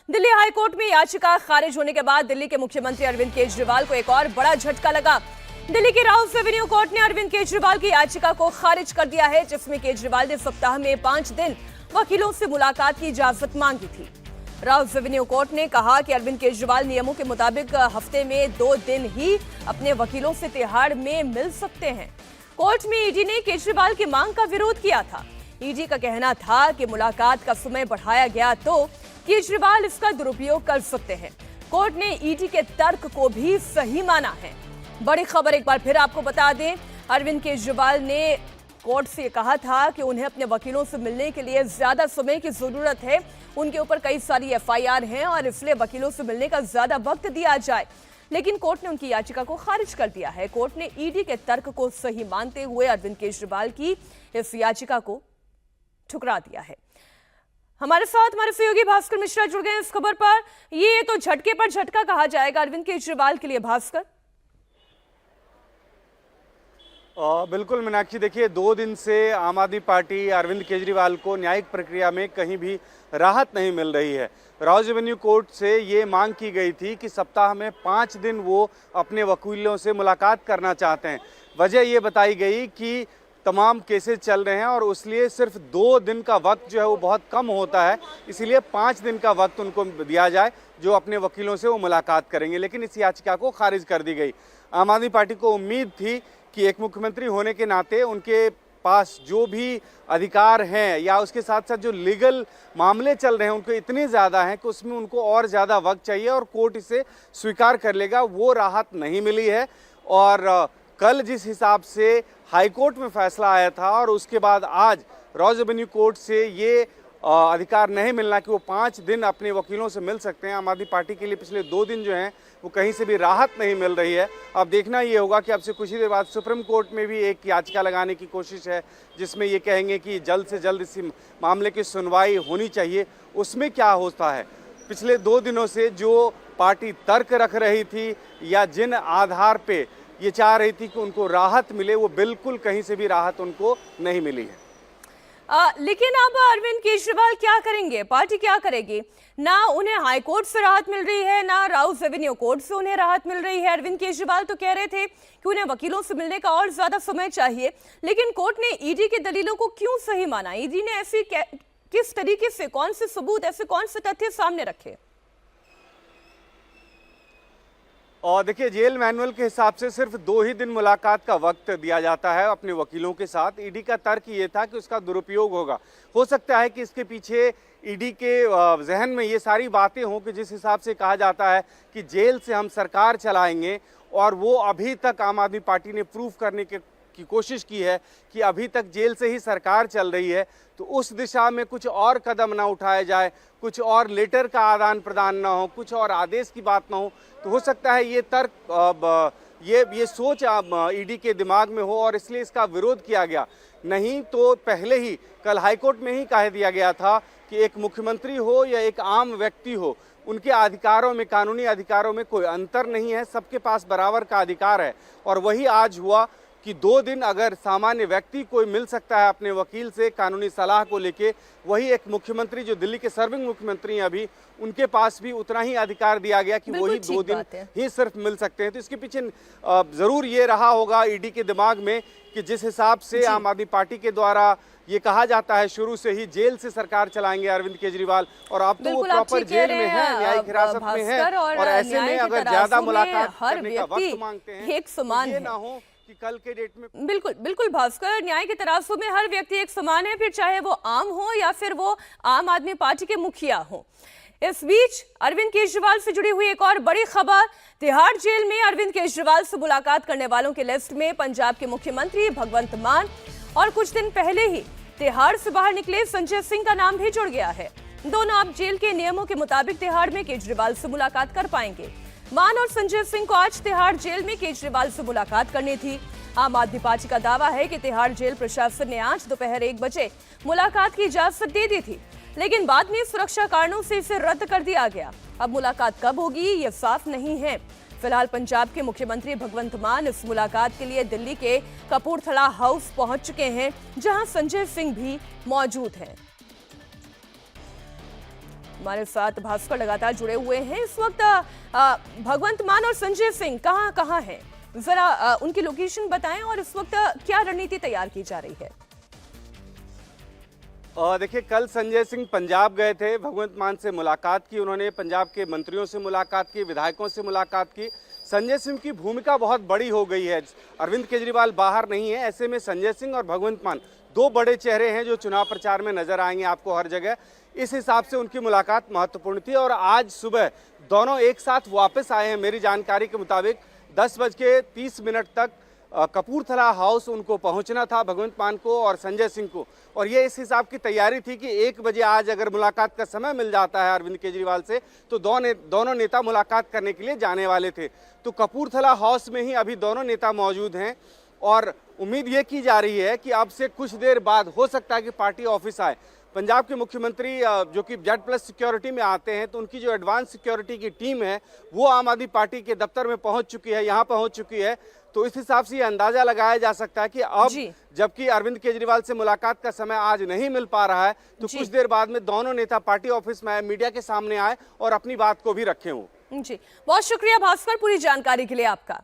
Delhi high court में याचिका खारिज होने के बाद दिल्ली के मुख्यमंत्री अरविंद केजरीवाल को एक और बड़ा झटका लगा। दिल्ली की राउस एवेन्यू कोर्ट ने अरविंद केजरीवाल की याचिका को खारिज कर दिया है, जिसमें केजरीवाल ने सप्ताह में 5 दिन वकीलों से मुलाकात की इजाजत मांगी थी। राउस एवेन्यू कोर्ट ने कहा कि अरविंद केजरीवाल नियमों के मुताबिक हफ्ते में 2 दिन ही अपने वकीलों से तिहाड़ में मिल सकते हैं। कोर्ट में ईडी ने केजरीवाल की मांग का विरोध किया था। ईडी का कहना था कि मुलाकात का समय बढ़ाया गया तो केजरीवाल इसका दुरुपयोग कर सकते हैं। कोर्ट ने ईडी के तर्क को भी सही माना है। बड़ी खबर एक बार फिर आपको बता दें, अरविंद केजरीवाल ने कोर्ट से कहा था कि उन्हें अपने वकीलों से मिलने के लिए ज्यादा समय की जरूरत है। उनके ऊपर कई सारी एफआईआर हैं और इसलिए वकीलों से मिलने का ज्यादा वक्त दिया जाए, लेकिन कोर्ट ने उनकी याचिका को खारिज कर दिया है। कोर्ट ने ईडी के तर्क को सही मानते हुए अरविंद केजरीवाल की इस याचिका को ठुकरा दिया है। हमारे साथ हमारे सहयोगी भास्कर मिश्रा जुड़ गए इस खबर पर। ये तो झटके पर झटका कहा जाएगा अरविंद केजरीवाल के लिए। भास्कर, बिल्कुल मीनाक्षी, देखिए 2 दिन से आम आदमी पार्टी अरविंद केजरीवाल को न्यायिक प्रक्रिया में कहीं भी राहत नहीं मिल रही है। राउस एवेन्यू कोर्ट से ये मांग की गई थी कि सप्ताह में 5 दिन वो अपने वकीलों से मुलाकात करना चाहते हैं। वजह ये बताई गई कि तमाम केसेस चल रहे हैं और इसलिए सिर्फ 2 दिन का वक्त जो है वो बहुत कम होता है, इसीलिए 5 दिन का वक्त उनको दिया जाए जो अपने वकीलों से वो मुलाकात करेंगे। लेकिन इस याचिका को खारिज कर दी गई। आम आदमी पार्टी को उम्मीद थी कि एक मुख्यमंत्री होने के नाते उनके पास जो भी अधिकार हैं या उसके साथ साथ जो लीगल मामले चल रहे हैं उनको इतने ज़्यादा हैं कि उसमें उनको और ज़्यादा वक्त चाहिए और कोर्ट इसे स्वीकार कर लेगा। वो राहत नहीं मिली है और कल जिस हिसाब से हाईकोर्ट में फैसला आया था और उसके बाद आज राउस एवेन्यू कोर्ट से ये अधिकार नहीं मिलना कि वो 5 दिन अपने वकीलों से मिल सकते हैं, आम आदमी पार्टी के लिए पिछले 2 दिन जो हैं वो कहीं से भी राहत नहीं मिल रही है। अब देखना ये होगा कि अब से कुछ ही देर बाद सुप्रीम कोर्ट में भी एक याचिका लगाने की कोशिश है, जिसमें ये कहेंगे कि जल्द से जल्द इस मामले की सुनवाई होनी चाहिए। उसमें क्या होता है, पिछले 2 दिनों से जो पार्टी तर्क रख रही थी या जिन आधार पर ये चाह रही थी कि उनको राहत मिले, वो बिल्कुल कहीं से भी राहत उनको नहीं मिली है। लेकिन अब अरविंद केजरीवाल क्या करेंगे, पार्टी क्या करेगी? ना उन्हें हाई कोर्ट से राहत मिल रही है, ना राउस एवेन्यू कोर्ट से उन्हें राहत मिल रही है। अरविंद केजरीवाल तो कह रहे थे कि उन्हें वकीलों से मिलने का और ज्यादा समय चाहिए, लेकिन कोर्ट ने ईडी के दलीलों को क्यों सही माना? ईडी ने ऐसी किस तरीके से, कौन से सबूत, ऐसे कौन से तथ्य सामने रखे? और देखिए, जेल मैनुअल के हिसाब से सिर्फ 2 ही दिन मुलाकात का वक्त दिया जाता है अपने वकीलों के साथ। ईडी का तर्क ये था कि उसका दुरुपयोग होगा। हो सकता है कि इसके पीछे ईडी के जहन में ये सारी बातें हों कि जिस हिसाब से कहा जाता है कि जेल से हम सरकार चलाएंगे, और वो अभी तक आम आदमी पार्टी ने प्रूफ करने की कोशिश की है कि अभी तक जेल से ही सरकार चल रही है, तो उस दिशा में कुछ और कदम ना उठाए जाए, कुछ और लेटर का आदान प्रदान ना हो, कुछ और आदेश की बात ना हो, तो हो सकता है ये तर्क ये सोच ईडी के दिमाग में हो और इसलिए इसका विरोध किया गया। नहीं तो पहले ही कल हाईकोर्ट में ही कह दिया गया था कि एक मुख्यमंत्री हो या एक आम व्यक्ति हो, उनके अधिकारों में, कानूनी अधिकारों में कोई अंतर नहीं है, सबके पास बराबर का अधिकार है। और वही आज हुआ कि 2 दिन अगर सामान्य व्यक्ति कोई मिल सकता है अपने वकील से कानूनी सलाह को लेके, वही एक मुख्यमंत्री जो दिल्ली के सर्विंग मुख्यमंत्री हैं अभी, उनके पास भी उतना ही अधिकार दिया गया कि वही 2 दिन ही सिर्फ मिल सकते हैं। तो इसके पीछे जरूर ये रहा होगा ईडी के दिमाग में कि जिस हिसाब से आम आदमी पार्टी के द्वारा ये कहा जाता है शुरू से ही, जेल से सरकार चलाएंगे अरविंद केजरीवाल, और अब तो वो प्रॉपर जेल में है, न्यायिक हिरासत में है, और ऐसे में अगर ज्यादा मुलाकात करने का वक्त मांगते हैं, एक समान ये ना हो कि कल के डेट में। बिल्कुल बिल्कुल भास्कर, न्याय के तराजू में हर व्यक्ति एक समान है, फिर चाहे वो आम हो या फिर वो आम आदमी पार्टी के मुखिया हो। इस बीच अरविंद केजरीवाल से जुड़ी हुई एक और बड़ी खबर, तिहाड़ जेल में अरविंद केजरीवाल से मुलाकात करने वालों की लिस्ट में पंजाब के मुख्यमंत्री भगवंत मान और कुछ दिन पहले ही तिहाड़ से बाहर निकले संजय सिंह का नाम भी जुड़ गया है। दोनों अब जेल के नियमों के मुताबिक तिहाड़ में केजरीवाल से मुलाकात कर पाएंगे। मान और संजय सिंह को आज तिहाड़ जेल में केजरीवाल से मुलाकात करनी थी। आम आदमी पार्टी का दावा है कि तिहाड़ जेल प्रशासन ने आज दोपहर 1 बजे मुलाकात की इजाजत दे दी थी, लेकिन बाद में सुरक्षा कारणों से इसे रद्द कर दिया गया। अब मुलाकात कब होगी ये साफ नहीं है। फिलहाल पंजाब के मुख्यमंत्री भगवंत मान इस मुलाकात के लिए दिल्ली के कपूरथला हाउस पहुंच चुके हैं, जहां संजय सिंह भी मौजूद हैं। हमारे साथ भास्कर लगातार जुड़े हुए हैं। इस वक्त भगवंत मान और संजय सिंह कहां हैं, जरा उनकी लोकेशन बताएं और इस वक्त क्या रणनीति तैयार की जा रही है। देखिए, कल संजय सिंह पंजाब गए थे, भगवंत मान से मुलाकात की उन्होंने, पंजाब के मंत्रियों से मुलाकात की, विधायकों से मुलाकात की। संजय सिंह की भूमिका बहुत बड़ी हो गई है, अरविंद केजरीवाल बाहर नहीं है, ऐसे में संजय सिंह और भगवंत मान दो बड़े चेहरे हैं जो चुनाव प्रचार में नजर आएंगे आपको हर जगह। इस हिसाब से उनकी मुलाकात महत्वपूर्ण थी और आज सुबह दोनों एक साथ वापस आए हैं। मेरी जानकारी के मुताबिक 10:30 तक कपूरथला हाउस उनको पहुंचना था, भगवंत मान को और संजय सिंह को, और ये इस हिसाब की तैयारी थी कि 1 बजे आज अगर मुलाकात का समय मिल जाता है अरविंद केजरीवाल से तो दोनों नेता मुलाकात करने के लिए जाने वाले थे। तो कपूरथला हाउस में ही अभी दोनों नेता मौजूद हैं और उम्मीद ये की जा रही है कि अब से कुछ देर बाद हो सकता है कि पार्टी ऑफिस आए। पंजाब के मुख्यमंत्री जो कि Z+ सिक्योरिटी में आते हैं, तो उनकी जो एडवांस सिक्योरिटी की टीम है वो आम आदमी पार्टी के दफ्तर में पहुंच चुकी है, यहाँ पहुंच चुकी है। तो इस हिसाब से ये अंदाजा लगाया जा सकता है कि अब जबकि अरविंद केजरीवाल से मुलाकात का समय आज नहीं मिल पा रहा है, तो कुछ देर बाद में दोनों नेता पार्टी ऑफिस में आए, मीडिया के सामने आए और अपनी बात को भी रखे हों। जी, बहुत शुक्रिया भास्कर पूरी जानकारी के लिए आपका।